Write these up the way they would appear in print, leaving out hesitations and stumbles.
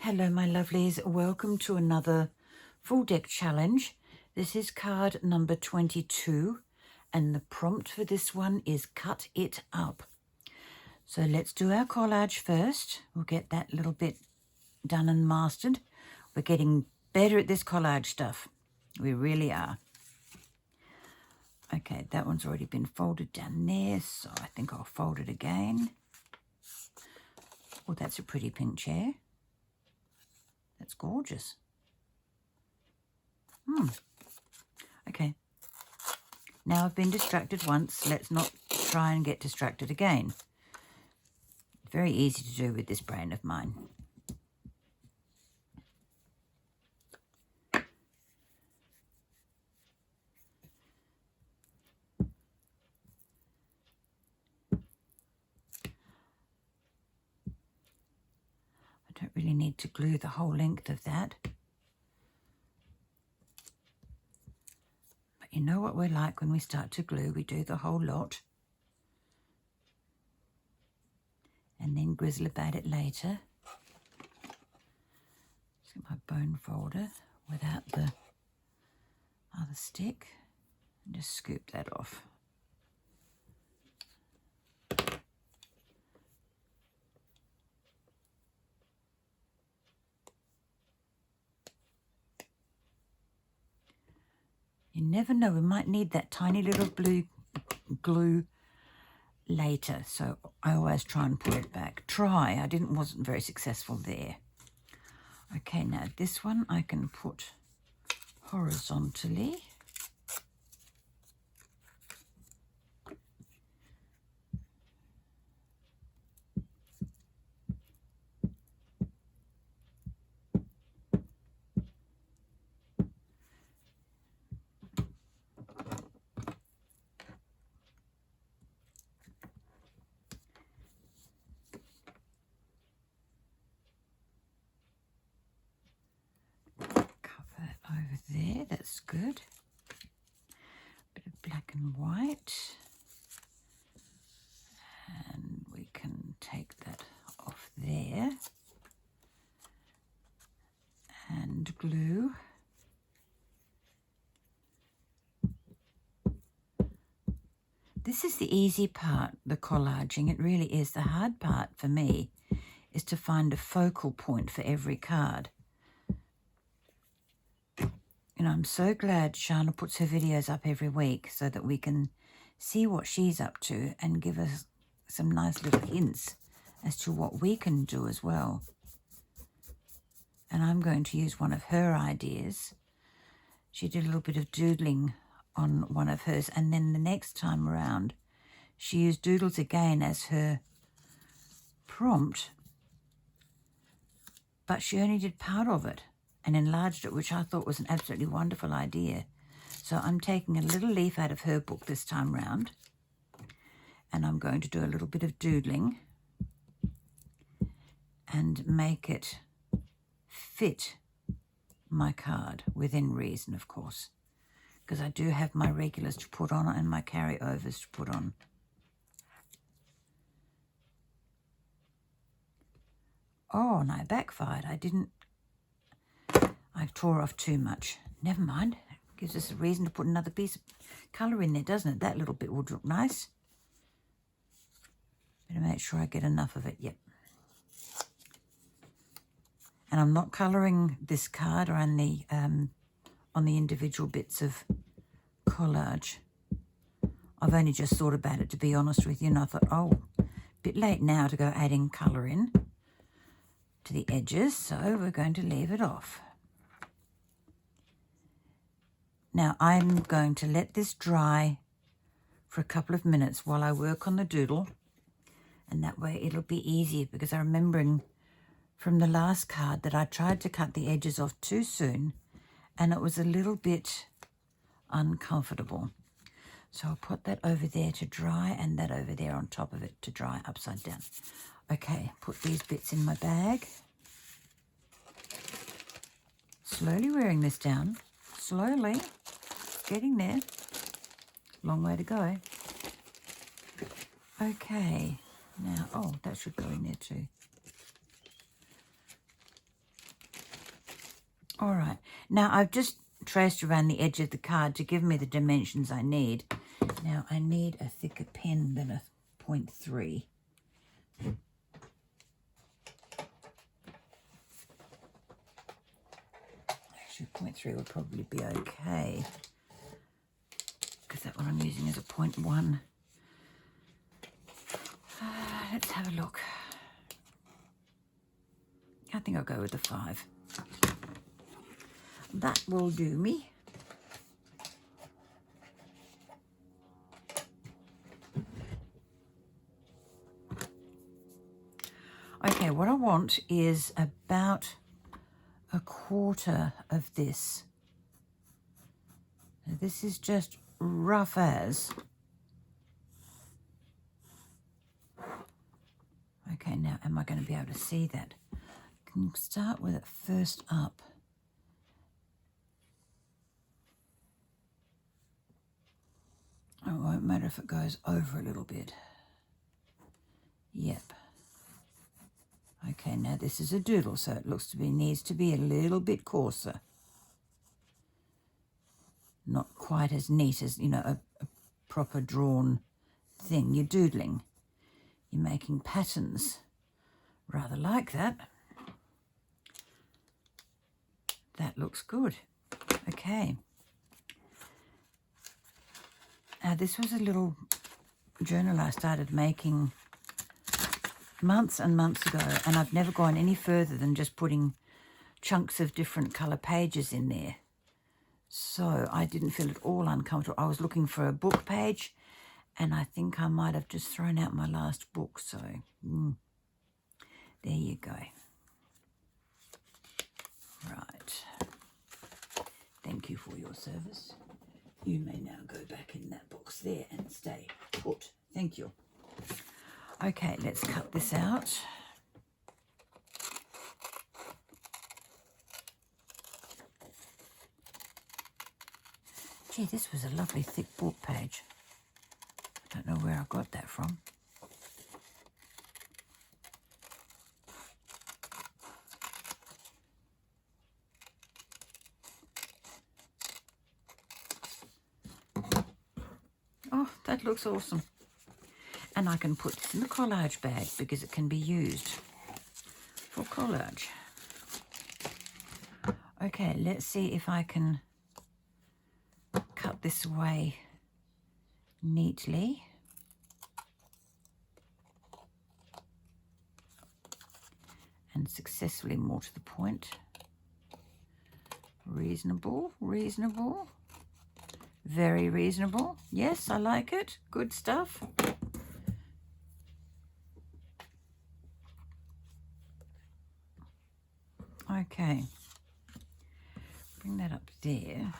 Hello my lovelies, welcome to another full deck challenge. This is card number 22 and the prompt for this one is cut it up. So let's do our collage first. We'll get that little bit done and mastered. We're getting better at this collage stuff. We really are. Okay, that one's already been folded down there, so I think I'll fold it again. Oh, that's a pretty pink chair. That's gorgeous. Okay. Now I've been distracted once. Let's not try and get distracted again. Very easy to do with this brain of mine. I don't really need to glue the whole length of that. But you know what we're like when we start to glue, we do the whole lot. And then grizzle about it later. Let's get my bone folder without the other stick. And just scoop that off. You never know, we might need that tiny little blue glue later, so I always try and put it back. Wasn't very successful there. Okay, now this one I can put horizontally. Over there, that's good. Bit of black and white. And we can take that off there. And glue. This is the easy part, the collaging. It really is. The hard part for me is to find a focal point for every card. You know, I'm so glad Shana puts her videos up every week so that we can see what she's up to and give us some nice little hints as to what we can do as well. And I'm going to use one of her ideas. She did a little bit of doodling on one of hers, and then the next time around she used doodles again as her prompt, but she only did part of it and enlarged it, which I thought was an absolutely wonderful idea. So I'm taking a little leaf out of her book this time round, and I'm going to do a little bit of doodling and make it fit my card, within reason, of course, because I do have my regulars to put on and my carryovers to put on. Oh, and I backfired. I tore off too much. Never mind. It gives us a reason to put another piece of colour in there, doesn't it? That little bit would look nice. Better make sure I get enough of it. Yep. And I'm not colouring this card or on the individual bits of collage. I've only just thought about it, to be honest with you, and I thought, oh, a bit late now to go adding colour in to the edges, so we're going to leave it off. Now I'm going to let this dry for a couple of minutes while I work on the doodle, and that way it'll be easier, because I'm remembering from the last card that I tried to cut the edges off too soon and it was a little bit uncomfortable. So I'll put that over there to dry and that over there on top of it to dry upside down. Okay, put these bits in my bag. Slowly wearing this down. Slowly. Getting there. Long way to go. Okay. Now, oh, that should go in there too. All right. Now, I've just traced around the edge of the card to give me the dimensions I need. Now, I need a thicker pen than a 0.3. Actually, 0.3 would probably be okay, because that one I'm using is a 0.1. Let's have a look. I think I'll go with the 5. That will do me. Okay, what I want is about a quarter of this. Now, this is just rough as. Okay, now am I going to be able to see that? Can you start with it first up? It won't matter if it goes over a little bit. Yep. Okay, now this is a doodle, so it looks to be needs to be a little bit coarser. Not quite as neat as, you know, a proper drawn thing. You're doodling. You're making patterns. Rather like that. That looks good. Okay. Now this was a little journal I started making months and months ago, and I've never gone any further than just putting chunks of different colour pages in there. So I didn't feel at all uncomfortable. I was looking for a book page, and I think I might have just thrown out my last book. So there you go. Right. Thank you for your service. You may now go back in that box there and stay put. Thank you. Okay, let's cut this out. Gee, this was a lovely thick book page. I don't know where I got that from. Oh, that looks awesome. And I can put this in the collage bag because it can be used for collage. Okay, let's see if I can cut this away neatly. And successfully, more to the point. Reasonable, reasonable. Very reasonable. Yes, I like it. Good stuff. Okay. Bring that up there.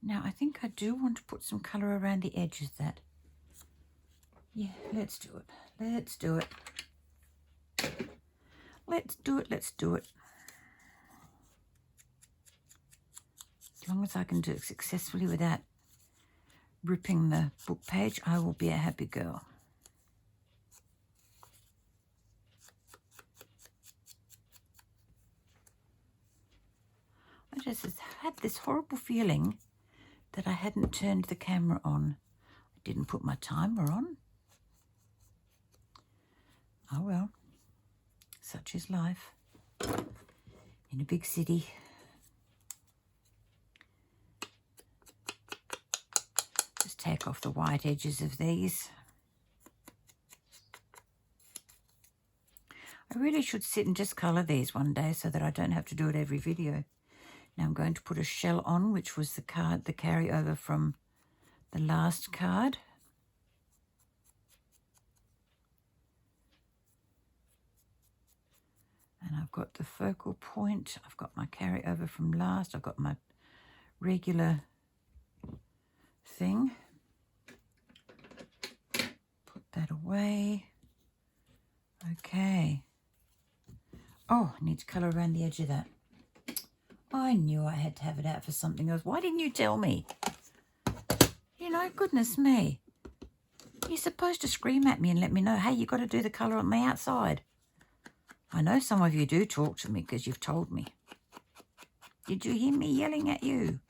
Now, I think I do want to put some colour around the edges of that. Yeah, let's do it. Let's do it. Let's do it. Let's do it. As long as I can do it successfully without ripping the book page, I will be a happy girl. I just had this horrible feeling that I hadn't turned the camera on. I didn't put my timer on. Oh well, such is life in a big city. Just take off the white edges of these. I really should sit and just colour these one day so that I don't have to do it every video. Now I'm going to put a shell on, which was the card, the carryover from the last card. And I've got the focal point. I've got my carryover from last. I've got my regular thing. Put that away. Okay. Oh, I need to colour around the edge of that. I knew I had to have it out for something else. Why didn't you tell me? You know, goodness me. You're supposed to scream at me and let me know, hey, you got to do the colour on the outside. I know some of you do talk to me because you've told me. Did you hear me yelling at you?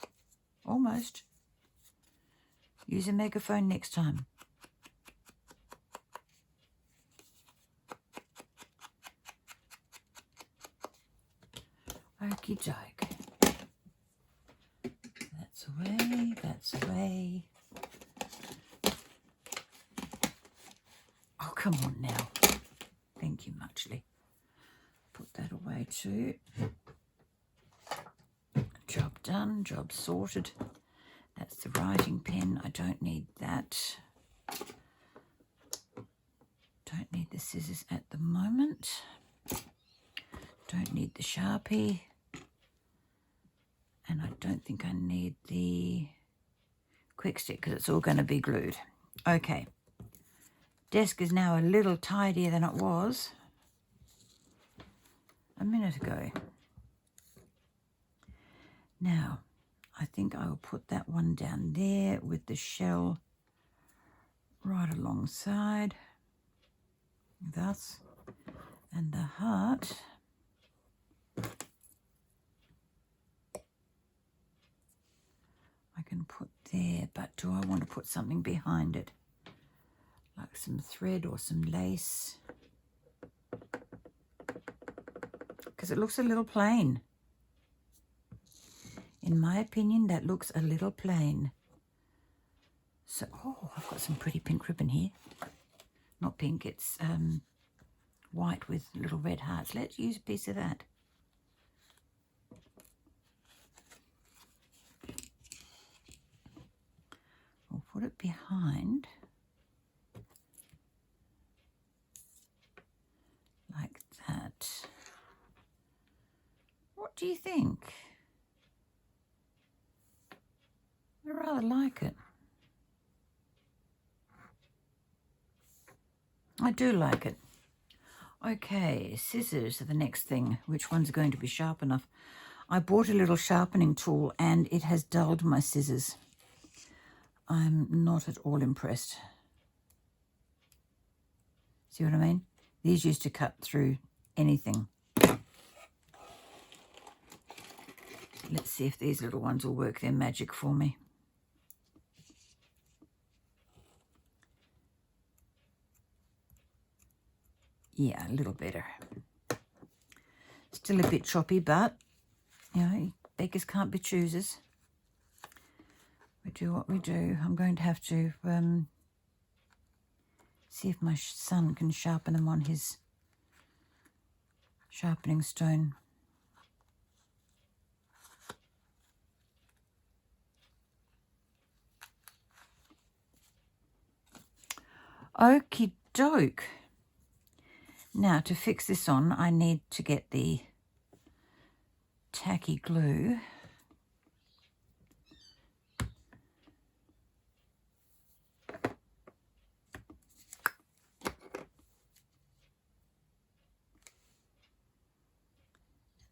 Almost. Use a megaphone next time. Okie doke. That's away, that's away. Oh, come on now. Thank you, Muchly. Put that away too. Job done, job sorted. That's the writing pen. I don't need that. Don't need the scissors at the moment. Don't need the Sharpie. And I don't think I need the quick stick because it's all going to be glued. Okay. Desk is now a little tidier than it was a minute ago. Now, I think I will put that one down there with the shell right alongside. Thus. And the heart. I can put there, but do I want to put something behind it? Like some thread or some lace? Because it looks a little plain. In my opinion, that looks a little plain. So, oh, I've got some pretty pink ribbon here. Not pink, it's white with little red hearts. Let's use a piece of that. We'll put it behind. Like that. What do you think? I rather like it. I do like it. Okay, scissors are the next thing. Which one's going to be sharp enough? I bought a little sharpening tool and it has dulled my scissors. I'm not at all impressed. See what I mean? These used to cut through anything. Let's see if these little ones will work their magic for me. Yeah, a little better. Still a bit choppy, but, you know, beggars can't be choosers. We do what we do. I'm going to have to see if my son can sharpen them on his sharpening stone. Okie doke. Now, to fix this on, I need to get the tacky glue.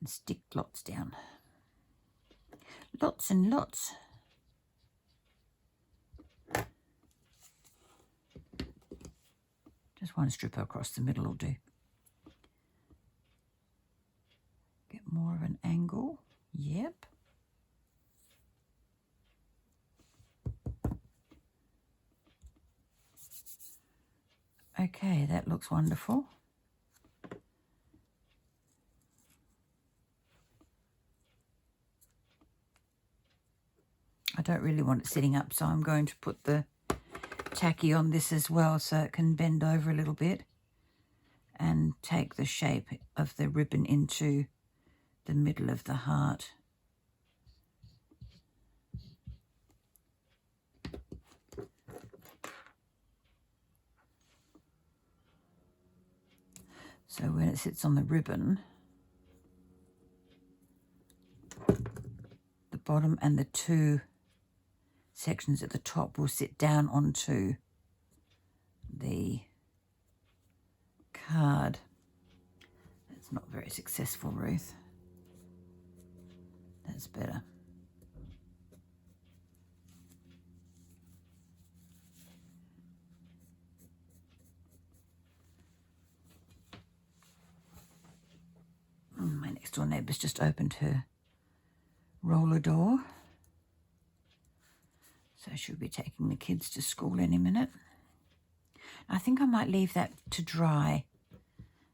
And stick lots down. Lots and lots. Just one strip across the middle will do. Get more of an angle. Yep. Okay, that looks wonderful. I don't really want it sitting up, so I'm going to put the tacky on this as well so it can bend over a little bit and take the shape of the ribbon into the middle of the heart. So when it sits on the ribbon, the bottom and the two sections at the top will sit down onto the card. That's not very successful, Ruth. That's better. next door neighbour's just opened her roller door. So she'll be taking the kids to school any minute. I think I might leave that to dry.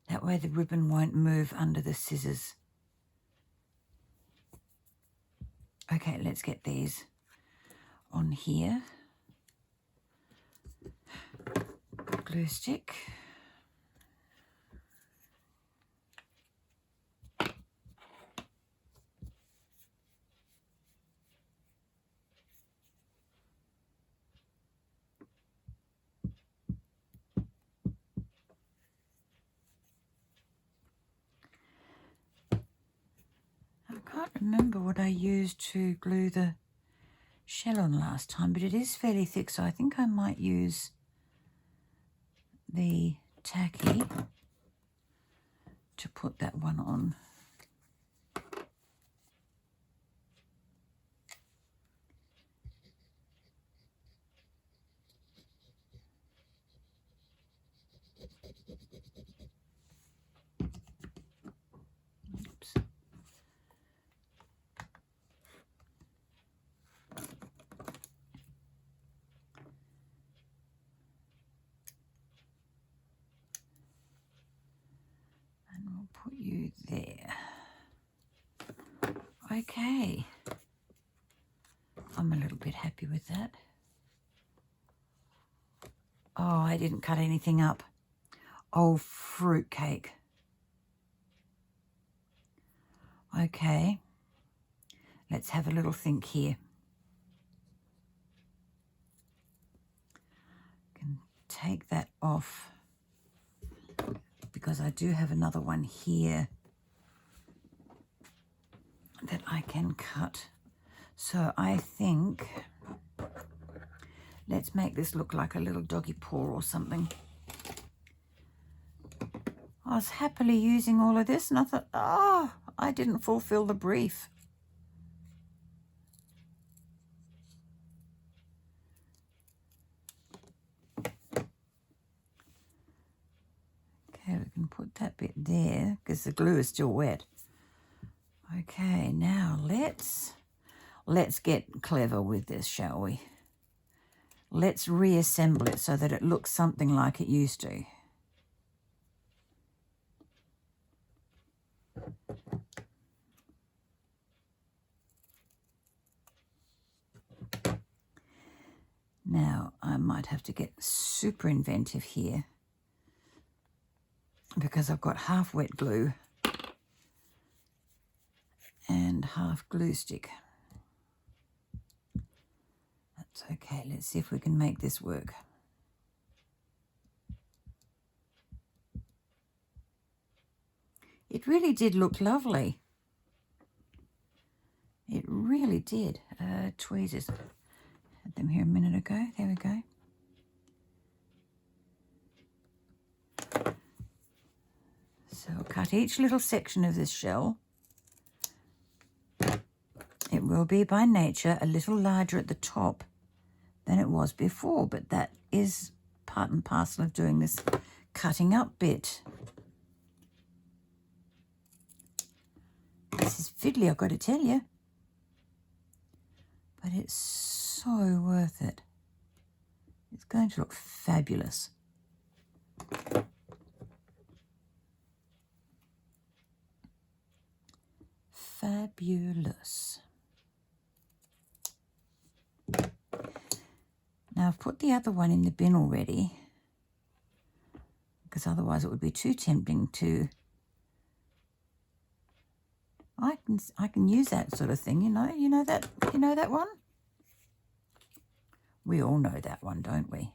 That way the ribbon won't move under the scissors. Okay, let's get these on here. Glue stick. I can't remember what I used to glue the shell on last time, but it is fairly thick, so I think I might use the tacky to put that one on. Oops. And we'll put you there. Okay. I'm a little bit happy with that. Oh, I didn't cut anything up. Oh, fruitcake. Okay. Let's have a little think here. Can take that off because I do have another one here that I can cut. So I think let's make this look like a little doggy paw or something. I was happily using all of this and I thought, oh, I didn't fulfill the brief. Okay, we can put that bit there because the glue is still wet. Okay, now let's get clever with this, shall we? Let's reassemble it so that it looks something like it used to. Now, I might have to get super inventive here because I've got half wet glue and half glue stick. That's okay. Let's see if we can make this work. It really did look lovely. It really did. Tweezers. Had them here a minute ago. There we go. So I'll cut each little section of this shell. It will be by nature a little larger at the top than it was before, but that is part and parcel of doing this cutting up bit. This is fiddly, I've got to tell you. But it's so worth it. It's going to look fabulous. Fabulous. Now I've put the other one in the bin already because otherwise it would be too tempting to. I can use that sort of thing, you know that one? We all know that one, don't we?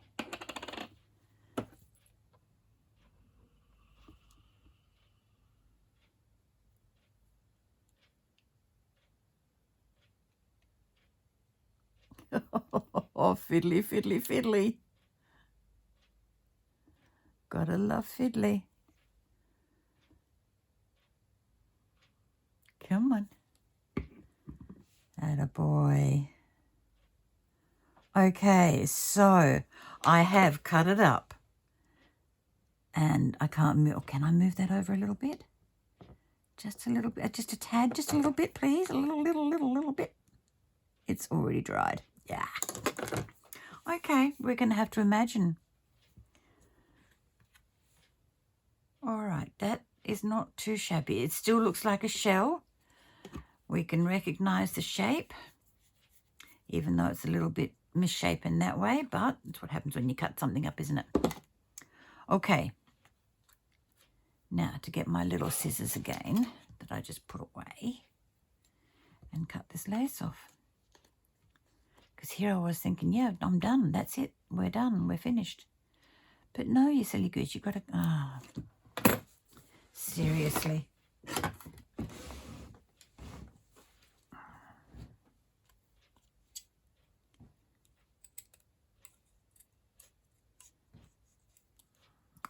Oh, fiddly, fiddly, fiddly. Gotta love fiddly. Come on. Attaboy. Okay, so I have cut it up. And I can't move. Can I move that over a little bit? Just a little bit, just a tad, just a little bit, please. A little bit. It's already dried. Yeah. Okay, we're going to have to imagine. All right, that is not too shabby. It still looks like a shell. We can recognize the shape, even though it's a little bit misshapen that way, but that's what happens when you cut something up, isn't it? Okay. Now to get my little scissors again that I just put away and cut this lace off. Because here I was thinking, yeah, I'm done. That's it. We're done. We're finished. But no, you silly goose, you've got to... Ah, seriously.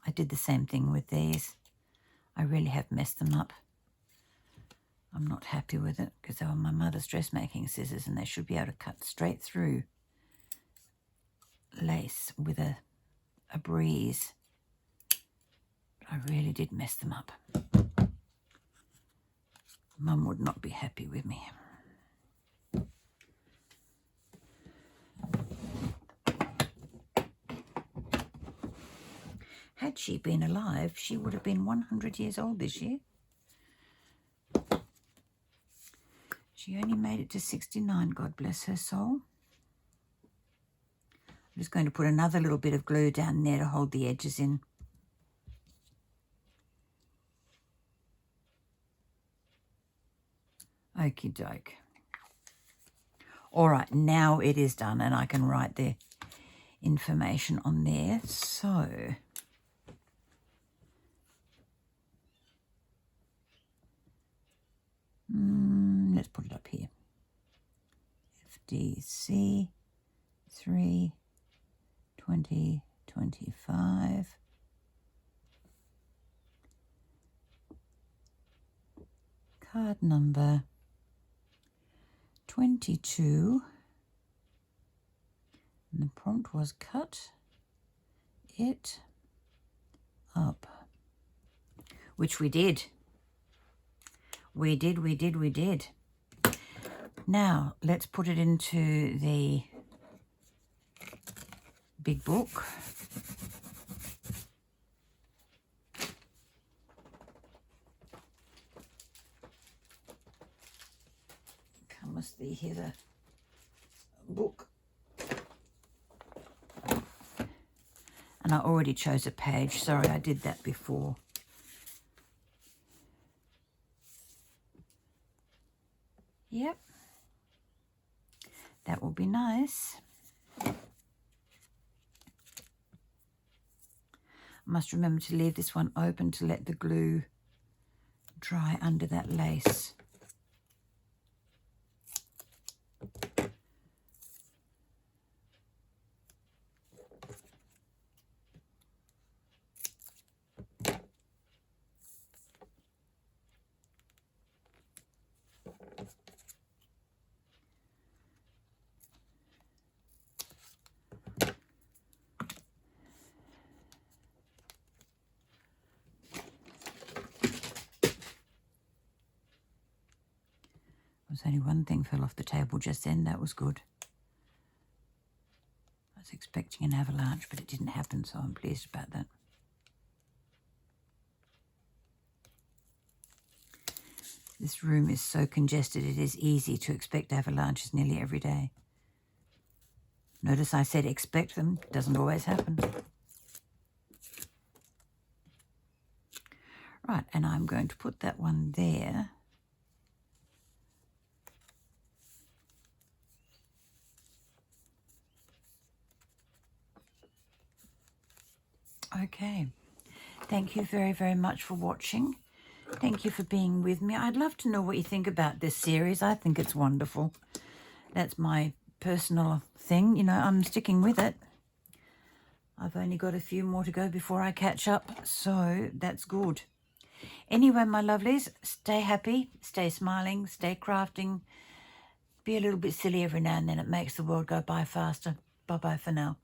I did the same thing with these. I really have messed them up. I'm not happy with it because they were my mother's dressmaking scissors and they should be able to cut straight through lace with a breeze. But I really did mess them up. Mum would not be happy with me. Had she been alive, she would have been 100 years old this year. She only made it to 69, God bless her soul. I'm just going to put another little bit of glue down there to hold the edges in. Okie doke. All right, now it is done and I can write the information on there. So... let's put it up here. FDC 3 2025. Card number 22. And the prompt was cut it up. Which we did. We did. Now, let's put it into the big book. Come with thee hither, book. And I already chose a page. Sorry, I did that before. Yep. That will be nice. I must remember to leave this one open to let the glue dry under that lace. There's only one thing fell off the table just then. That was good. I was expecting an avalanche, but it didn't happen, so I'm pleased about that. This room is so congested, it is easy to expect avalanches nearly every day. Notice I said expect them. Doesn't always happen. Right, and I'm going to put that one there. Okay, thank you very, very much for watching. Thank you for being with me. I'd love to know what you think about this series. I think it's wonderful. That's my personal thing. You know, I'm sticking with it. I've only got a few more to go before I catch up, so that's good. Anyway, my lovelies, stay happy, stay smiling, stay crafting. Be a little bit silly every now and then. It makes the world go by faster. Bye-bye for now.